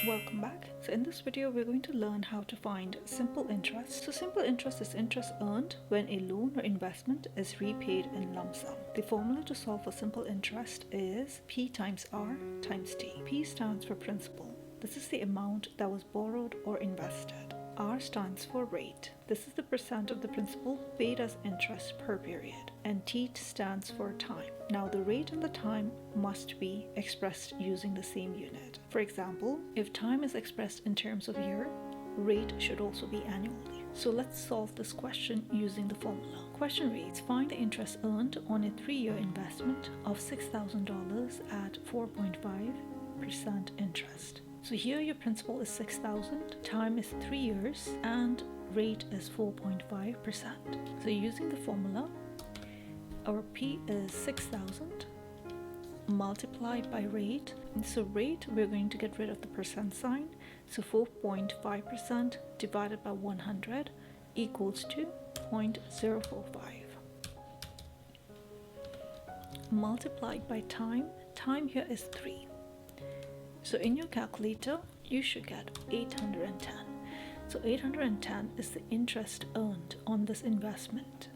Welcome back. So in this video we're going to learn how to find simple interest. So simple interest is interest earned when a loan or investment is repaid in lump sum. The formula to solve for simple interest is P times R times T. P stands for principal. This is the amount that was borrowed or invested. R stands for rate. This is the percent of the principal paid as interest per period. And T stands for time. Now the rate and the time must be expressed using the same unit. For example, if time is expressed in terms of year, rate should also be annually. So let's solve this question using the formula. Question reads, find the interest earned on a 3-year investment of $6,000 at 4.5% interest. So here your principal is 6,000, time is 3 years, and rate is 4.5%. So using the formula, our P is 6,000 multiplied by rate. And so rate, we're going to get rid of the percent sign. So 4.5% divided by 100 equals to 0.045. Multiplied by time, time here is 3. So in your calculator, you should get 810. So 810 is the interest earned on this investment.